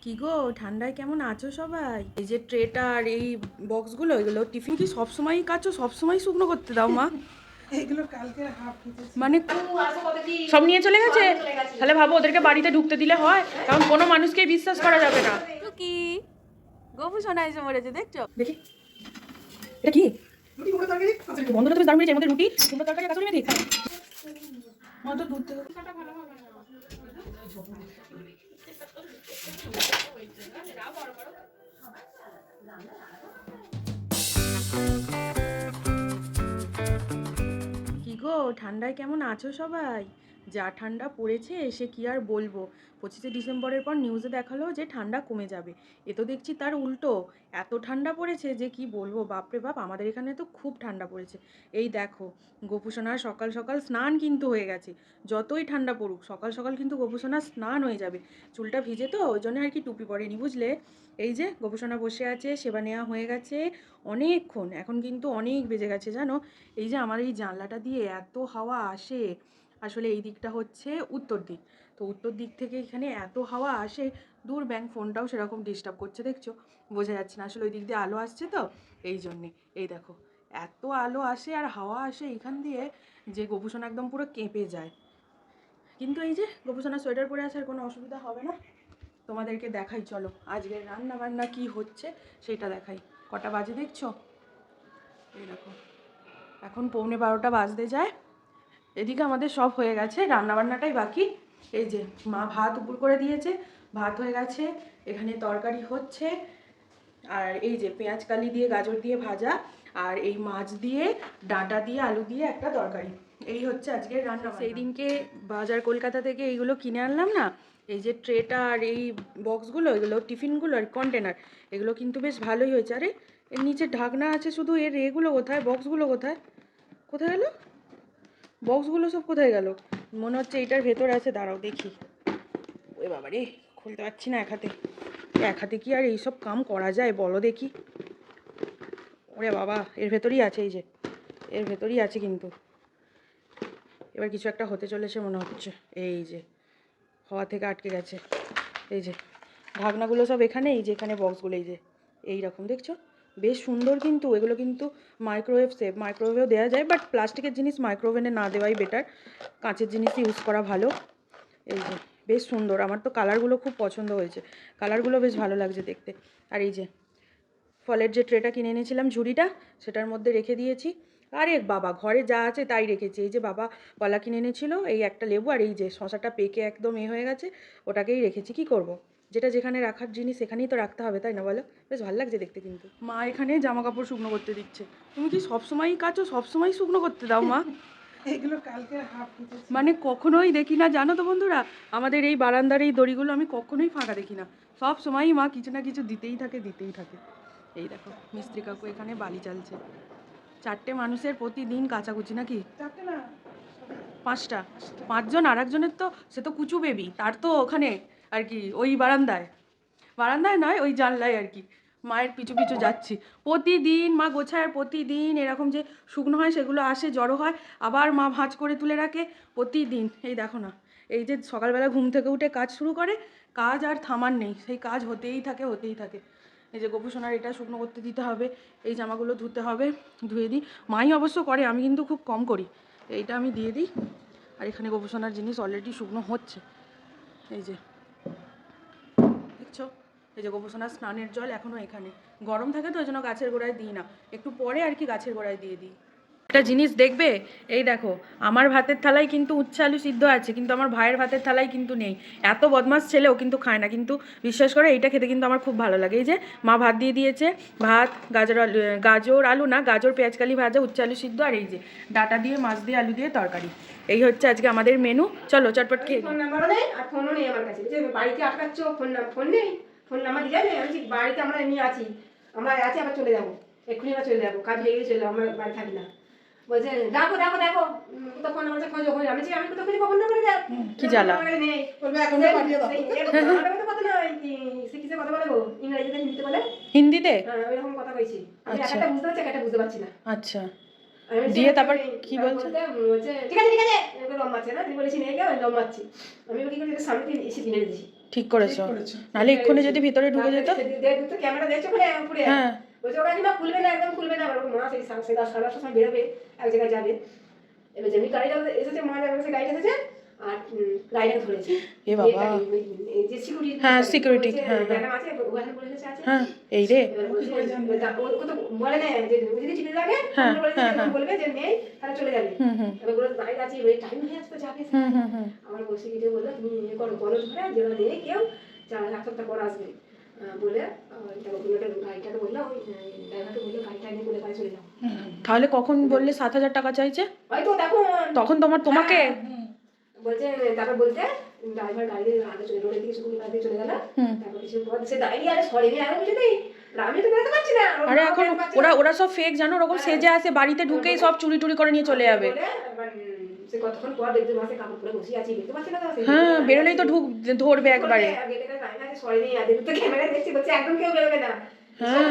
কি গো, ঠান্ডায় কেমন আছো সবাই? এই যে ট্রেটা আর এই বক্সগুলো, এগুলো টিফিন কি সবসময়ই কাচো, সবসময় শুকনো করতে দাও মা? এগুলো কালকে হাফ কেটেছি। মানে সব নিয়ে চলে গেছে? তাহলে ভাবো ওদেরকে বাড়িতে ঢুকতে দিলে হয়? কারণ কোনো মানুষকেই বিশ্বাস করা যাবে না। কি গপু শোনা এসে মরেছে, দেখছো? দেখি এটা কি রুটি মুখে তরকারি বন্ধুরা, তুমি দারুণ হয়েছে। এর মধ্যে রুটি, সুন্দর তরকারি, কাঁচুরি মেথি। মা তো দুধ থেকে কি গো, ঠান্ডায় কেমন আছো সবাই? যা ঠান্ডা পড়েছে সে কি আর বলবো। 25শে ডিসেম্বরের পর নিউজে দেখালো যে ঠান্ডা কমে যাবে, এ তো দেখছি তার উল্টো। এত ঠান্ডা পড়েছে যে কি বলবো, বাপরে বাপ, আমাদের এখানে তো খুব ঠান্ডা পড়েছে। এই দেখো, গোপুসোনার সকাল সকাল স্নান কিন্তু হয়ে গেছে। যতই ঠান্ডা পড়ুক সকাল সকাল কিন্তু গোপুসোনার স্নান হয়ে যাবে। চুলটা ভিজে তো ওই জন্য আর কি টুপি পরেনি, বুঝলে? এই যে গোপুসোনা বসে আছে, সেবা নেওয়া হয়ে গেছে অনেকক্ষণ, এখন কিন্তু অনেক বেজে গেছে জানো। এই যে আমার এই জানলাটা দিয়ে এত হাওয়া আসে, আসলে এই দিকটা হচ্ছে উত্তর দিক, তো উত্তর দিক থেকে এখানে এত হাওয়া আসে। দূর ব্যাংক ফোনটাও সেরকম ডিস্টার্ব করছে, দেখছো? বোঝা যাচ্ছে না, আসলে ওই দিক দিয়ে আলো আসছে তো এই জন্যে। এই দেখো, এত আলো আসে আর হাওয়া আসে এখান দিয়ে যে গোপুসোনা একদম পুরো কেঁপে যায়। কিন্তু এই যে গোপুসোনা সোয়েটার পরে আসার কোনো অসুবিধা হবে না। তোমাদেরকে দেখাই, চলো আজকে রান্না বান্না কী হচ্ছে সেটা দেখাই। কটা বাজে দেখছো? এই দেখো, এখন 11:45 বাজতে যায়। এদিকে আমাদের সব হয়ে গেছে, রান্নাবান্নাটাই বাকি। এই যে মা ভাত উপর করে দিয়েছে, ভাত হয়ে গেছে, এখানে তরকারি হচ্ছে। আর এই যে পেঁয়াজ কালি দিয়ে গাজর দিয়ে ভাজা, আর এই মাছ দিয়ে ডাঁটা দিয়ে আলু দিয়ে একটা তরকারি। এই হচ্ছে আজকের রান্না। সেই দিনকে বাজার কলকাতা থেকে এইগুলো কিনে আনলাম না, এই যে ট্রেটা আর এই বক্সগুলো, এগুলো টিফিনগুলো আর কন্টেনার, এগুলো কিন্তু বেশ ভালোই হয়েছে। আরে এর নিচে ঢাকনা আছে শুধু, এর এগুলো কোথায়, বক্সগুলো কোথায়, কোথায় গেলো বক্সগুলো, সব কোথায় গেল? মনে হচ্ছে এইটার ভেতরে আছে, দাঁড়াও দেখি। ওই বাবা রে, খুলতে পারছি না এক হাতে। এক হাতে কি আর এইসব কাম করা যায় বলো দেখি? ওরে বাবা, এর ভেতরেই আছে, এই যে এর ভেতরেই আছে কিন্তু। এবার কিছু একটা হতে চলেছে মনে হচ্ছে। এই যে হাওয়া থেকে আটকে গেছে। এই যে ঢাকনাগুলো সব এখানে, এই যে এখানে বক্সগুলো, এই যে এই রকম দেখছো, বেশ সুন্দর। কিন্তু এগুলো কিন্তু মাইক্রোওয়েভ সেফ, মাইক্রোওয়েভেও দেওয়া যায়, বাট প্লাস্টিকের জিনিস মাইক্রোওভেনে না দেওয়াই বেটার, কাঁচের জিনিসই ইউজ করা ভালো। এই যে বেশ সুন্দর, আমার তো কালারগুলো খুব পছন্দ হয়েছে, কালারগুলো বেশ ভালো লাগছে দেখতে। আর এই যে ফলের যে ট্রেটা কিনে এনেছিলাম, ঝুড়িটা, সেটার মধ্যে রেখে দিয়েছি। আরে বাবা, ঘরে যা আছে তাই রেখেছি। এই যে বাবা কলা কিনে এনেছিল, এই একটা লেবু, আর এই যে শশাটা পেকে একদম হয়ে গেছে, ওটাকেই রেখেছি। কি করব, যেটা যেখানে রাখার জিনিস সেখানেই তো রাখতে হবে, তাই না বলো? বেশ ভালো লাগছে দেখতে। কিন্তু মা এখানে জামা কাপড় শুকনো করতে দিচ্ছে। তুমি কি সবসময়ই কাচো, সবসময় শুকনো করতে দাও মা? এগুলো কালকে হাফ কেটেছি। মানে কখনোই দেখি না জানো তো বন্ধুরা, আমাদের এই বারান্দার এই দড়িগুলো আমি কখনোই ফাঁকা দেখি না, সব সময়ই মা কিছু না কিছু দিতেই থাকে, দিতেই থাকে। এই দেখো মিস্ত্রি কাকু এখানে বালি চালছে। 4টে মানুষের প্রতিদিন কাচাকুচি নাকি? চারটে না, 5টা। 5জন, আর একজনের তো সে তো কুচু বেবি, তার তো ওখানে আর কি ওই বারান্দায়, বারান্দায় নয় ওই জানলায় আর কি, মায়ের পিছু পিছু যাচ্ছি। প্রতিদিন মা গোছায়, আর প্রতিদিন এরকম যে শুকনো হয় সেগুলো আসে, জড়ো হয়, আবার মা ভাঁজ করে তুলে রাখে প্রতিদিন। এই দেখো না, এই যে সকালবেলা ঘুম থেকে উঠে কাজ শুরু করে, কাজ আর থামার নেই, সেই কাজ হতেই থাকে, হতেই থাকে। এই যে গোপু সোনার এটা শুকনো করতে দিতে হবে, এই জামাগুলো ধুতে হবে, ধুয়ে দিই। মাই অবশ্য করে, আমি কিন্তু খুব কম করি। এইটা আমি দিয়ে দিই। আর এখানে গোপু সোনার জিনিস অলরেডি শুকনো হচ্ছে। এই যে দেখছো, এই যে গোপু সোনার স্নানের জল এখনও এখানে গরম থাকে, তো ওই জন্য গাছের গোড়ায় দিই না, একটু পরে আর কি গাছের গোড়ায় দিয়ে দিই। একটা জিনিস দেখবে, এই দেখো, আমার ভাতের থালায় কিন্তু উচ্ছে আলু সিদ্ধ আছে, কিন্তু আমার ভাইয়ের ভাতের থালায় কিন্তু নেই। এত বদমাস ছেলেও কিন্তু খায় না, কিন্তু বিশ্বাস করে এইটা খেতে কিন্তু আমার খুব ভালো লাগে। এই যে মা ভাত দিয়ে দিয়েছে, ভাত, গাজর আলু, গাজর আলু না, গাজর পেঁয়াজকালি ভাজা, উচ্ছে আলু সিদ্ধ, আর এই যে ডাটা দিয়ে মাছ দিয়ে আলু দিয়ে তরকারি। এই হচ্ছে আজকে আমাদের মেনু। চলো চটপট খেয়ে ফোন নাম্বারও নেই আর ফোনও নেই আমার কাছে, বাড়িতে আটকাচ্ছ, ফোন নেই, ফোন নাম্বার দিয়ে নেই। আমি বাড়িতে আমরা এমনি আছি, আমরা আছি, আবার চলে যাবো, এক্ষুনি আবার চলে যাবো, কাজ হয়ে গেলে চলে যাবো, আমরা বাড়ি থাকি না। বলছে দেখো দেখো দেখো, কোথাও ফোন নাম্বার খোঁজো খোঁজো। আমি কোথাও খুঁজে ফোন নাম্বার দেখ, কি জ্বালা। নেই, বলবে এখনো পাঠিয়ে দাও। কথা নয়, সে কিসে কথা বলে গো, ইংরেজিতে হিন্দিতে বলে। হিন্দিতে? হ্যাঁ ওইরকম কথা কইছি আমি, আচ্ছা একটা বুঝতে পারছি, একটা বুঝতে পারছি না। আচ্ছা, দিয়ে তারপর কি বলছে? বলছে ঠিক আছে ঠিক আছে, লম্বাচ্ছে না, তুই বলেছি নেই কেউ লম্বাচ্ছি। আমি কি করি, সামনে এসে কিনে দিয়েছি, ঠিক করেছো, ঠিক করেছো। নাহলে এক্ষুনি যদি ভিতরে ঢুকে যেত। ক্যামেরা দেখছো ওখানে উপরে হ্যাঁ বলছে ওখানে মা খুলবে না, একদম খুলবে না। ওরকম মা সেই সাড়ে 10 সময় বেরোবে, এক জায়গায় যাবে। এবার যেমনি গাড়িটা এসেছে, মা যাবে সে গাড়িটা এসেছে আর গাড়িটাকে ধরেছে। এ বাবা। এই যে সিকিউরিটি, হ্যাঁ সিকিউরিটি, হ্যাঁ হ্যাঁ ম্যাডাম আছে ওখানে পুলিশ আছে। হ্যাঁ এই রে। এবার বলছে ও তো বলে না যে যদি টিভি লাগে হ্যাঁ, হ্যাঁ, হ্যাঁ বলবে যে নেই তাহলে চলে যাবে। এবার বলে দাঁড়িয়ে আছে, ওই টাইম হয়ে আসছে যাবে। আমার বসে গিয়ে বললো তুমি ইয়ে করো, বলো ধরে যে নেই কেউ, 1 সপ্তাহ পর আসবে বলে গাড়িটাকে বললো, ওই ড্রাইভারকে বললো গাড়িটা নিয়ে বলে বাড়ি চলে যাও। তাহলে কখন বললে 7,000 টাকা চাইছে? হয়তো তখন তোমাকে বলছে, তারপর বলতে ড্রাইভার গাড়ি আগে চলে রোডের দিকে শুধু গাড়ি চলে গেল। তারপর কিছু পর সে দাঁড়িয়ে আরে সরেনি, আরে বলছে নেই আমি তো বেরোতে পারছি না। আরে এখন ওরা সব ফেক জানো, ওরকম সেজে আসে, বাড়িতে ঢুকেই সব চুরি টুরি করে নিয়ে চলে যাবে। সে কতক্ষণ পর দেখতে মাসে কাপড় পরে বসে আছি, দেখতে পাচ্ছি না। হ্যাঁ বেরোলেই তো ধরবে একবারে। সরেনি আগে তো ক্যামেরা দেখছি, বলছে একদম কেউ বেরোবে না। হ্যাঁ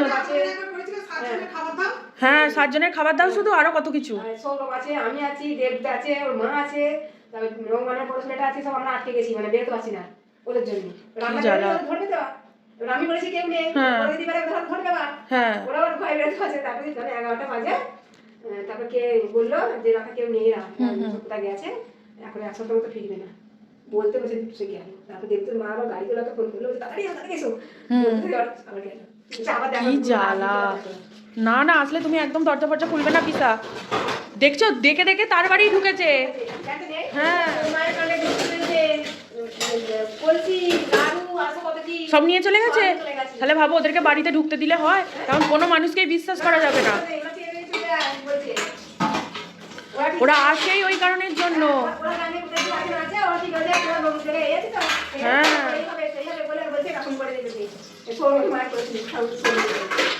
হ্যাঁ 7 জনের খাবার দাও শুধু, আরো কত কিছু। সৌরভ আছে, আমি আছি, দেবদা আছে, ওর মা আছে, তারপর রোমানের বড় ছেলেটা আছে, সব আমরা আটকে গেছি, মানে বেরোতে পারছি না ওদের জন্য। ধরবে তো, আমি বলেছি কেউ নেই, ওরা দিদি বেড়ে ধরবে বা ওরা ওর ভয় বেরোতে পারছে। তারপরে 11টা বাজে, তারপর কে বললো যে রাখা কেউ নেই, কোথায় গেছে, এখন 1 সপ্তাহ মতো ফিরবে না বলতে বসে সে গেল। তারপর দেখতে মা আবার গাড়ি তোলাকে ফোন করলো, তাড়াতাড়ি এসো আবার গেল। কি জ্বালা। না না আসলে তুমি একদম দরজা ফরজা খুলবে না পিসা, দেখছো দেখে দেখে তার বাড়ি ঢুকেছে। হ্যাঁ সব নিয়ে চলে গেছে। তাহলে ভাবো ওদেরকে বাড়িতে ঢুকতে দিলে হয়? কারণ কোনো মানুষকেই বিশ্বাস করা যাবে না। ওরা আসেই ওই কারণের জন্য। হ্যাঁ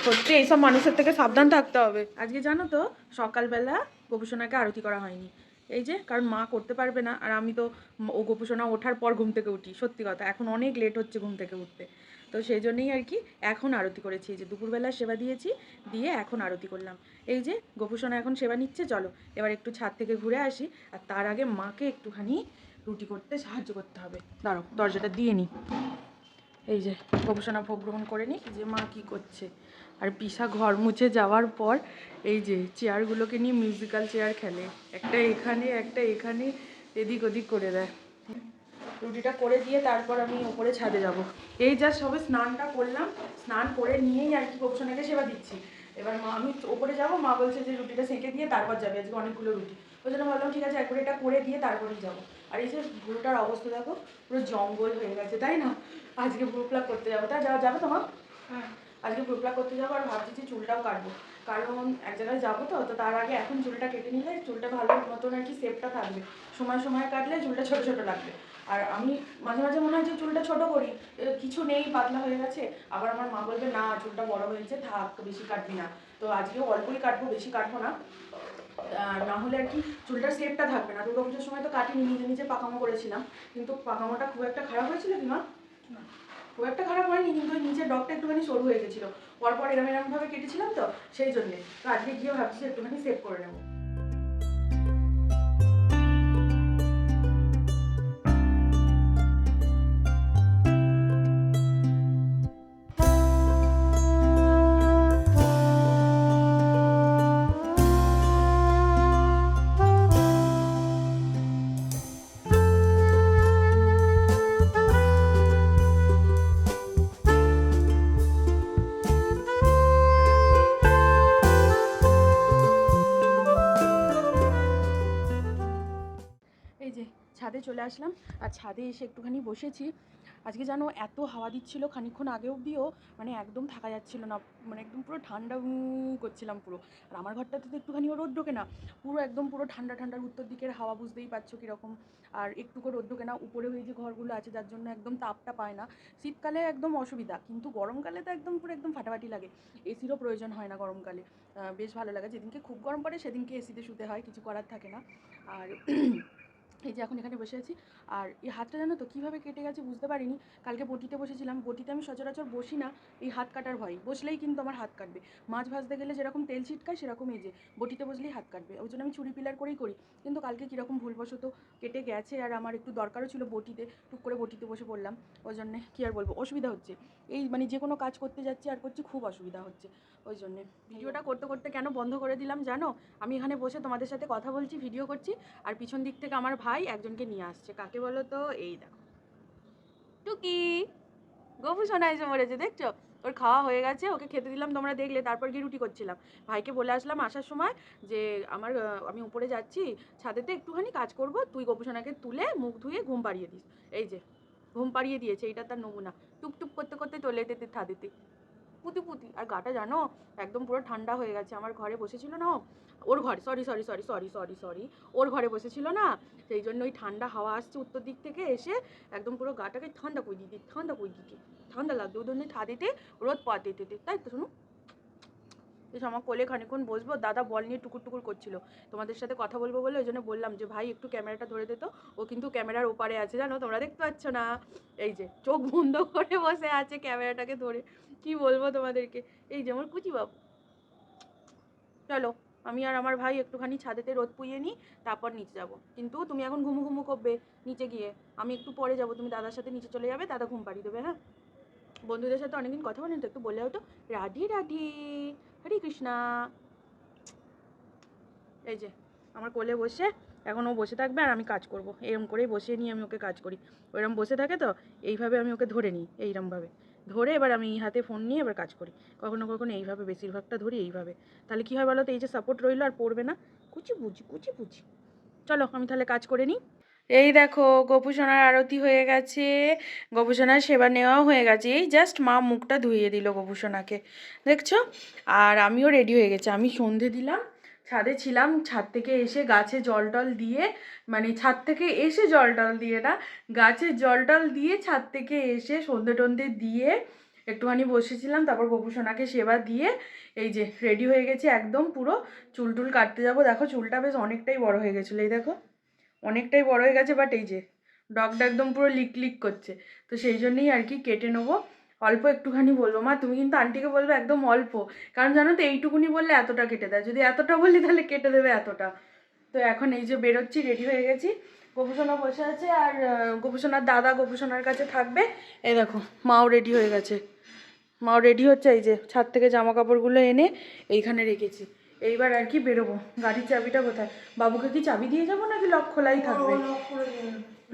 সত্যি এইসব মানুষের থেকে সাবধান থাকতে হবে। আজকে জানো তো সকালবেলা গোপুসোনাকে আরতি করা হয়নি, এই যে কারণ মা করতে পারবে না, আর আমি তো ও গোপুসোনা ওঠার পর ঘুম থেকে উঠি। সত্যি কথা এখন অনেক লেট হচ্ছে ঘুম থেকে উঠতে, তো সেই জন্যই আর কি এখন আরতি করেছি। এই যে দুপুরবেলা সেবা দিয়েছি, দিয়ে এখন আরতি করলাম। এই যে গোপুসোনা এখন সেবা নিচ্ছে। চলো এবার একটু ছাদ থেকে ঘুরে আসি, আর তার আগে মাকে একটুখানি রুটি করতে সাহায্য করতে হবে। দাঁড়াও দরজাটা দিয়ে নিই। এই যে গোপুসোনা ভোগ গ্রহণ করে নিই, যে মা কি করছে। আর পিসা ঘর মুছে যাওয়ার পর এই যে চেয়ারগুলোকে নিয়ে মিউজিক্যাল চেয়ার খেলে, একটা এখানে একটা এখানে, এদিক ওদিক করে দেয়। রুটিটা করে দিয়ে তারপর আমি ওপরে ছাদে যাব। এই যা সবে স্নানটা করলাম, স্নান করে নিয়েই আর কি গোপুসোনাকে সেবা দিচ্ছি। এবার মা আমি ওপরে যাব, মা বলছে যে রুটিটা সেঁকে দিয়ে তারপর যাবে, আজকে অনেকগুলো রুটি। ওই জন্য ভাবলাম ঠিক আছে একবার এটা করে দিয়ে তারপরেই যাবো। আর এই যে ভুরুটার অবস্থা দেখো, পুরো জঙ্গল হয়ে গেছে, তাই না? আজকে ভুরু প্লাক করতে যাবো, তা যাবে তোমার? হ্যাঁ আজকে ভুরু প্লাক করতে যাবো, আর ভাবছি যে চুলটাও কাটবো, কারণ এক জায়গায় যাবো। তো তার আগে এখন চুলটা কেটে নিলে চুলটা ভালো মতন আর কি শেপটা থাকবে, সময় সময় কাটলে চুলটা ছোটো ছোটো লাগবে। আর আমি মাঝে মাঝে মনে হয় যে চুলটা ছোটো করি, কিছু নেই, পাতলা হয়ে গেছে। আবার আমার মা বলবে না চুলটা বড় হয়েছে, থাক বেশি কাটবি না। তো আজকেও অল্পই কাটবো, বেশি কাটবো না, না হলে আর কি চুলটার শেপটা থাকবে না। দুর্গাপুজোর সময় তো কাটিনি, নিজে নিজে পাকামো করেছিলাম, কিন্তু পাকামোটা খুব একটা খারাপ হয়েছিল কি মা? খুব একটা খারাপ হয়নি, কিন্তু ওই নিচের ডগটা একটুখানি সরু হয়ে গেছিলো, পরপর এরমভাবে কেটেছিলাম, তো সেই জন্যে। তো আজকে গিয়ে ভাবছি একটুখানি সেভ করে নেবো। এই যে ছাদে চলে আসলাম, আর ছাদে এসে একটুখানি বসেছি। আজকে জানো এত হাওয়া দিচ্ছিল খানিকক্ষণ আগে অবধিও, মানে একদম থাকা যাচ্ছিল না, মানে একদম পুরো ঠান্ডা করছিলাম পুরো। আর আমার ঘরটাতে তো একটুখানিও রোদ ঢোকে না, পুরো একদম পুরো ঠান্ডা ঠান্ডার উত্তর দিকের হাওয়া, বুঝতেই পারছো কীরকম। আর একটুকু রোদ ঢোকে না, উপরে ওই যে ঘরগুলো আছে যার জন্য একদম তাপটা পায় না। শীতকালে একদম অসুবিধা, কিন্তু গরমকালে তো একদম পুরো একদম ফাটাফাটি লাগে। এসিরও প্রয়োজন হয় না গরমকালে, বেশ ভালো লাগে। যেদিনকে খুব গরম পড়ে সেদিনকে এসিতে শুতে হয়, কিছু করার থাকে না। আর এই যে এখন এখানে বসে আছি। আর এই হাতটা জানো তো কীভাবে কেটে গেছে বুঝতে পারিনি। কালকে বটিতে বসেছিলাম, বটিতে আমি সচরাচর বসি না এই হাত কাটার ভয়, বসলেই কিন্তু আমার হাত কাটবে। মাছ ভাজতে গেলে যেরকম তেল ছিটকায় সেরকম এই যে বটিতে বসলেই হাত কাটবে, ওই জন্য আমি ছুরি পিলার করেই করি। কিন্তু কালকে কীরকম ভুলবশত কেটে গেছে, আর আমার একটু দরকারও ছিল বটিতে, টুক করে বটিতে বসে পড়লাম। ওই জন্যে কী আর বলবো, অসুবিধা হচ্ছে। এই মানে যে কোনো কাজ করতে যাচ্ছি আর করছি, খুব অসুবিধা হচ্ছে। ওই জন্যে ভিডিওটা করতে করতে কেন বন্ধ করে দিলাম জানো, আমি এখানে বসে তোমাদের সাথে কথা বলছি, ভিডিও করছি, আর পিছন দিক থেকে আমার ভাই একজনকে নিয়ে আসছে। কাকে বলো তো? এই দেখো টুকি, গপু সোনা এসে মরেছে, দেখছো? ওর খাওয়া হয়ে গেছে, ওকে খেতে দিলাম, তোমরা দেখলে। তারপর গিয়ে রুটি করছিলাম। ভাইকে বলে আসলাম আসার সময় যে আমি উপরে যাচ্ছি, ছাদেতে একটুখানি কাজ করব, তুই গপু সোনাকে তুলে মুখ ধুয়ে ঘুম পাড়িয়ে দিস। এই যে ঘুম পাড়িয়ে দিয়েছে, এইটা তার নমুনা। টুকটুক করতে করতে চলে যেতে ছাদেতে পুতি পুতি। আর গাটা জানো একদম পুরো ঠান্ডা হয়ে গেছে। আমার ঘরে বসেছিল না, ওর ঘরে, সরি, ওর ঘরে বসেছিল না, সেই জন্য ওই ঠান্ডা হাওয়া আসছে উত্তর দিক থেকে এসে একদম পুরো গাটাকে ঠান্ডা করে দিতে, ঠান্ডা লাগতো। ওই জন্য ছাদেতে রোদ পাতে দিতে, তাই তো শুনো। এসে আমার কোলে খানিক্ষণ বসবো, দাদা বল নিয়ে টুকুর টুকুর করছিল, তোমাদের সাথে কথা বলবো বলে। ওই জন্য বললাম যে ভাই একটু ক্যামেরাটা ধরে দিত। ও কিন্তু ক্যামেরার ওপারে আছে জানো, তোমরা দেখতে পাচ্ছ না। এই যে চোখ বন্ধ করে বসে আছে ক্যামেরাটাকে ধরে। কি বলবো তোমাদেরকে, এই যে আমার কুচি বাবু। চলো আমি আর আমার ভাই একটুখানি ছাদেতে রোদ পুইয়ে নিই, তারপর নিচে যাব। কিন্তু তুমি এখন ঘুমু ঘুমু করবে নিচে গিয়ে, আমি একটু পরে যাব। তুমি দাদার সাথে নিচে চলে যাবে, দাদা ঘুম পাড়িয়ে দেবে। হ্যাঁ, বন্ধুদের সাথে অনেকদিন কথা বলেন তো, একটু বলে হতো রাধে রাধে, হরে কৃষ্ণা। এই যে আমার কোলে বসে এখন ও বসে থাকবে আর আমি কাজ করব। এরম করেই বসিয়ে নিয়ে আমি ওকে কাজ করি। ওইরকম বসে থাকে তো, এইভাবে আমি ওকে ধরে নিই, এইরমভাবে ধরে এবার আমি হাতে ফোন নিয়ে এবার কাজ করি। কখনো কখনো এইভাবে, বেশিরভাগটা ধরি এইভাবে। তাহলে কী হয় বলো তো, এই যে সাপোর্ট রইলো আর পড়বে না। কুচি বুঝি। চলো আমি তাহলে কাজ করে নিই। এই দেখো গপু সোনার আরতি হয়ে গেছে, গপু সোনার সেবা নেওয়াও হয়ে গেছে। এই জাস্ট মা মুখটা ধুইয়ে দিল গপু সোনাকে, দেখছো? আর আমিও রেডি হয়ে গেছি। আমি সন্ধে দিলাম, ছাদে ছিলাম, ছাদ থেকে এসে গাছে জল টল দিয়ে, মানে ছাদ থেকে এসে জল টল দিয়ে না, গাছে জল টল দিয়ে ছাদ থেকে এসে সন্ধে টন্ধে দিয়ে একটুখানি বসেছিলাম। তারপর গপু সোনাকে সেবা দিয়ে এই যে রেডি হয়ে গেছি একদম পুরো। চুল টুল কাটতে যাবো। দেখো চুলটা বেশ অনেকটাই বড় হয়ে গেছিলো, এই দেখো অনেকটাই বড় হয়ে গেছে। বাট এই যে ডগটা একদম পুরো লিক করছে, তো সেই জন্যই আর কি কেটে নেবো। অল্প একটুখানি বলবো, মা তুমি কিন্তু আন্টিকে বলবে একদম অল্প, কারণ জানো তো এইটুকুনি বললে এতটা কেটে দেয়, যদি এতটা বলি তাহলে কেটে দেবে এতটা। তো এখন এই যে বেরোচ্ছি, রেডি হয়ে গেছি। গোপুসোনা বসে আছে আর গোপুসোনার দাদা গোপুসোনার কাছে থাকবে। এই দেখো মাও রেডি হয়ে গেছে, মাও রেডি হচ্ছে। এই যে ছাদ থেকে জামা কাপড়গুলো এনে এইখানে রেখেছি। এইবার আর কি বেরোবো। গাড়ির চাবিটা কোথায়? বাবুকে কি চাবি দিয়ে যাবো নাকি লক খোলাই থাকবে?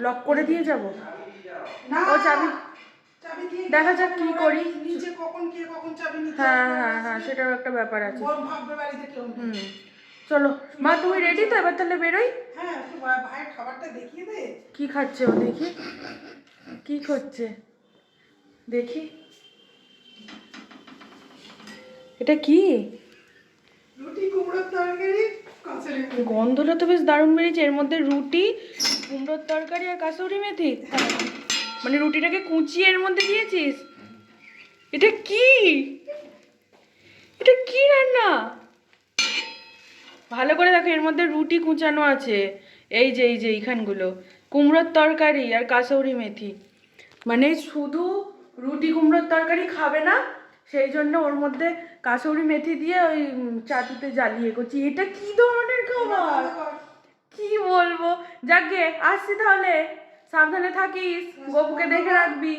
লক করে দিয়ে যাবো। ও চাবি দেখা যাক কি করি। নিচে কখন কে কখন চাবি নিতে হ্যাঁ সেটাও একটা ব্যাপার আছে। চলো মা তুমি রেডি তো, এবার তাহলে বেরোই। হ্যাঁ, ভাইয়ের খাবারটা দেখিয়ে দে। কি খাচ্ছে ও দেখি, কি করছে দেখি। এটা কি? রুটি কুমড়োর তরকারি, কাঁচারি। গন্ধটা তো বেশ দারুণ বেরিয়েছে। এর মধ্যে রুটি, কুমড়োর তরকারি আর কাসুরি মেথি, মানে রুটিটাকে কুচিয়ে এর মধ্যে দিয়েছিস। এটা কি, এটা কি রান্না? ভালো করে দেখো, এর মধ্যে রুটি কুচানো আছে। এই যে এইখানগুলো কুমড়োর তরকারি আর কাসৌরি মেথি, মানে শুধু রুটি কুমড়োর তরকারি খাবে না, সেই জন্য ওর মধ্যে কাসৌরি মেথি দিয়ে ওই চাটুতে জ্বালিয়ে করছি। এটা কি ধরনের খাবার, কি বলবো। যাকে আসছি তাহলে, সাবধানে থাকিস, গপুকে দেখে রাখবি।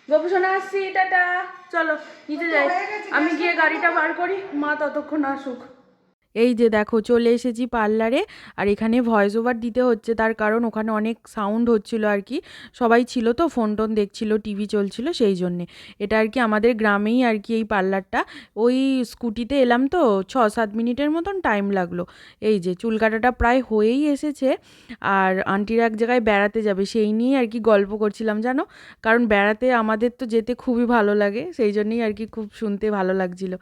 গপু সোনা আসছি, টাটা। চলো নিচে যাই, আমি গিয়ে গাড়িটা বার করি, মা ততক্ষণ আসুক। এই যে দেখো চলে এসেছি পার্লারে, আর এখানে ভয়েস ওভার দিতে হচ্ছে, তার কারণ ওখানে অনেক সাউন্ড হচ্ছিল আর কি, সবাই ছিল তো, ফোন টোন দেখছিল, টিভি চলছিল, সেই জন্যে। এটা আর কি আমাদের গ্রামেই আর কি এই পার্লারটা। ওই স্কুটিতে এলাম তো, 6-7 মিনিটের মতন টাইম লাগলো। এই যে চুল কাটাটা প্রায় হয়েই এসেছে, আর আন্টিরা এক জায়গায় বেড়াতে যাবে, সেই নিয়েই আর কি গল্প করছিলাম জানো, কারণ বেড়াতে আমাদের তো যেতে খুবই ভালো লাগে, সেই জন্যই আর কি খুব শুনতে ভালো লাগছিল।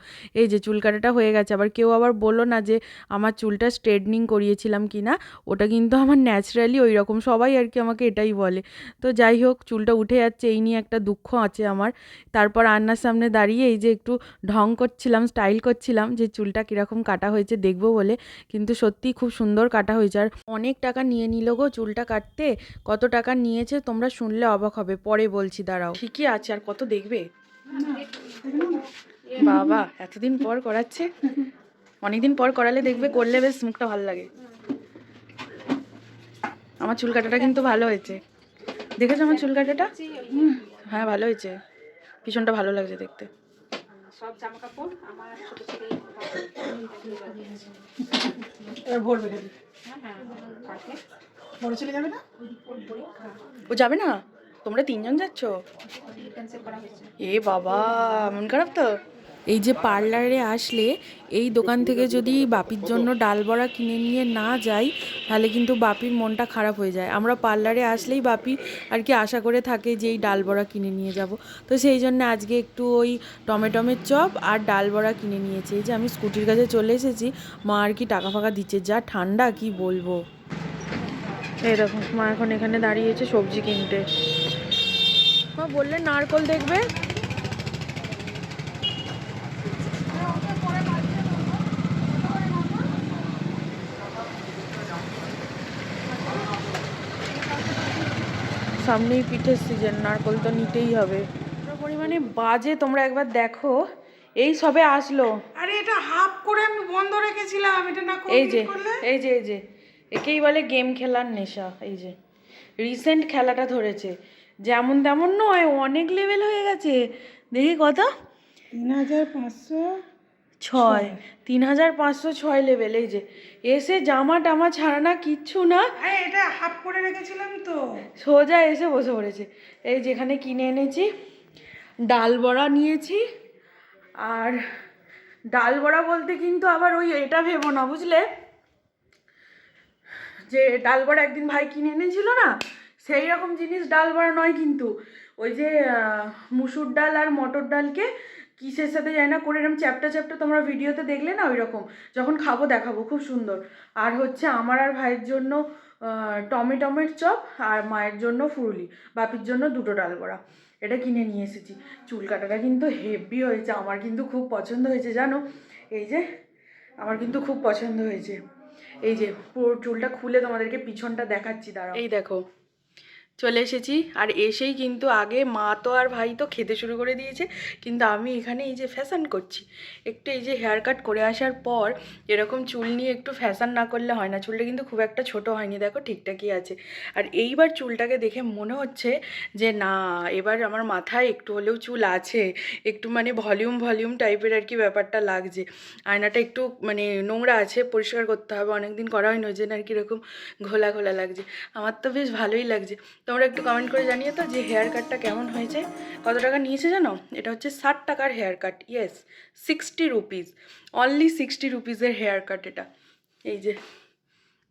এই যে চুল কাটাটা হয়ে গেছে। আবার কেউ আবার বললো না যে আমার চুলটা স্ট্রেটনিং করিয়েছিলাম কি না, ওটা কিন্তু আমার ন্যাচারালি ওই রকম, সবাই আর কি আমাকে এটাই বলে। তো যাই হোক, চুলটা উঠে যাচ্ছে এই নিয়ে একটা দুঃখ আছে আমার। তারপর আয়নার সামনে দাঁড়িয়ে এই যে একটু ঢং করছিলাম, স্টাইল করছিলাম যে চুলটা কীরকম কাটা হয়েছে দেখবো বলে, কিন্তু সত্যিই খুব সুন্দর কাটা হয়েছে। আর অনেক টাকা নিয়ে নিল গো চুলটা কাটতে। কত টাকা নিয়েছে তোমরা শুনলে অবাক হবে, পরে বলছি, দাঁড়াও। ঠিকই আছে, আর কত দেখবে বাবা, এতদিন পর করাচ্ছে। অনেকদিন পর করালে দেখবে, করলে বেশ মুখটা ভালো লাগে। আমার চুল কাটাটা কিন্তু ভালো হয়েছে, দেখেছো আমার চুল কাটাটা? হ্যাঁ ভালো হয়েছে, পিছনটা ভালো লাগছে দেখতে। সব জামা কাপড় আমার ছোট ছেলে এবার ভরবে খালি। কাটে। বড় ছেলে যাবে না? ও যাবে না? তোমরা 3 জন যাচ্ছ? ক্যান্সেল করা হয়েছে। এ বাবা, মন খারাপ তো। এই যে পার্লারে আসলে এই দোকান থেকে যদি বাপির জন্য ডাল বড়া কিনে নিয়ে না যাই, তাহলে কিন্তু বাপির মনটা খারাপ হয়ে যায়। আমরা পার্লারে আসলেই বাপি আর কি আশা করে থাকে যে এই ডাল বড়া কিনে নিয়ে যাব। তো সেই জন্য আজকে একটু ওই টমেটোমের চপ আর ডাল বড়া কিনে নিয়েছি। এই যে আমি স্কুটির কাছে চলে এসেছি, মা আর কি টাকা ফাঁকা দিচ্ছে, যা ঠান্ডা কি বলবো। এই দেখো মা এখন এখানে দাঁড়িয়েছে সবজি কিনতে। মা বললে নারকল দেখবে। সামনেই পিঠের সিজন, নারকল তো নিতেই হবে। পরিমাণে বাজে তোমরা একবার দেখো, এই সবে আসলো। আরে এটা হাফ করে আমি বন্ধ রেখেছিলাম, এটা না এই যে কমপ্লিট করলে। এই যে একেই বলে গেম খেলার নেশা। এই যে রিসেন্ট খেলাটা ধরেছে, যেমন তেমন নয়, অনেক লেভেল হয়ে গেছে। দেখি কত, 3506। 3506 লেভেল। এই যে এসে জামা টামা ছাড়া না কিচ্ছু না, আরে এটা হাফ করে রেখেছিলাম তো। সোজা এসে বসে পড়েছে। এই যেখানে কিনে এনেছি ডাল বড়া নিয়েছি। আর ডাল বড়া বলতে কিন্তু আবার ওই এটা ভেবো না বুঝলে, যে ডাল বড়া একদিন ভাই কিনে এনেছিল না, সেই রকম জিনিস ডাল বড়া নয় কিন্তু। ওই যে মুসুর ডাল আর মটর ডালকে কিসের সাথে যায় না করে এরকম চ্যাপ্টা চ্যাপ্টা, তোমরা ভিডিওতে দেখলে না, ওই রকম। যখন খাবো দেখাবো, খুব সুন্দর। আর হচ্ছে আমার আর ভাইয়ের জন্য টমেটোমের চপ, আর মায়ের জন্য ফুরুলি, বাপির জন্য 2টো ডাল বড়া। এটা কিনে নিয়ে এসেছি। চুল কাটাটা কিন্তু হেভি হয়েছে, আমার কিন্তু খুব পছন্দ হয়েছে জানো। এই যে আমার কিন্তু খুব পছন্দ হয়েছে। এই যে পুরো চুলটা খুলে তোমাদেরকে পিছনটা দেখাচ্ছি, দাঁড়াও। এই দেখো চলে এসেছি। আর এসেই কিন্তু আগে মা তো আর ভাই তো খেতে শুরু করে দিয়েছে, কিন্তু আমি এখানে এই যে ফ্যাশন করছি একটু। এই যে হেয়ার কাট করে আসার পর এরকম চুল নিয়ে একটু ফ্যাশন না করলে হয় না। চুলটা কিন্তু খুব একটা ছোট হয়নি, দেখো ঠিকঠাকই আছে। আর এইবার চুলটাকে দেখে মনে হচ্ছে যে না, এবার আমার মাথায় একটু হলেও চুল আছে, একটু মানে ভলিউম টাইপের আর কি ব্যাপারটা লাগছে। আয়নাটা একটু মানে নোংরা আছে, পরিষ্কার করতে হবে, অনেকদিন করা হয়নি, ওই জন্য আর কি এরকম ঘোলা ঘোলা লাগছে। আমার তো বেশ ভালোই লাগছে। তোমরা একটু কমেন্ট করে জানিয়ে তো যে হেয়ার কাটটা কেমন হয়েছে। কত টাকা নিয়েছে জানো? এটা হচ্ছে 60 টাকার hair cut. Yes, 60 rupees, only 60 রুপিসের হেয়ার কাট এটা। এই যে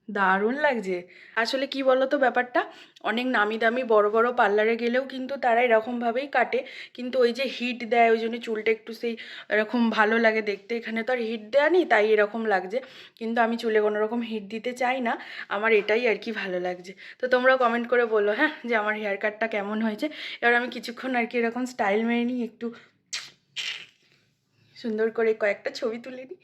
দারুণ লাগছে। আসলে কি বলো তো ব্যাপারটা, অনেক নামি দামি বড় বড় পার্লারে গেলেও কিন্তু তারা এরকমভাবেই কাটে, কিন্তু ওই যে হিট দেয় ওই জন্য চুলটা একটু সেই এরকম ভালো লাগে দেখতে। এখানে তো আর হিট দেয়া নেই, তাই এরকম লাগছে। কিন্তু আমি চুলে কোনো রকম হিট দিতে চাই না, আমার এটাই আর কি ভালো লাগছে। তো তোমরা কমেন্ট করে বলো হ্যাঁ, যে আমার হেয়ার কাটটা কেমন হয়েছে। এবার আমি কিছুক্ষণ আর কি এরকম স্টাইল মেরে নিই, একটু সুন্দর করে কয়েকটা ছবি তুলে নিই।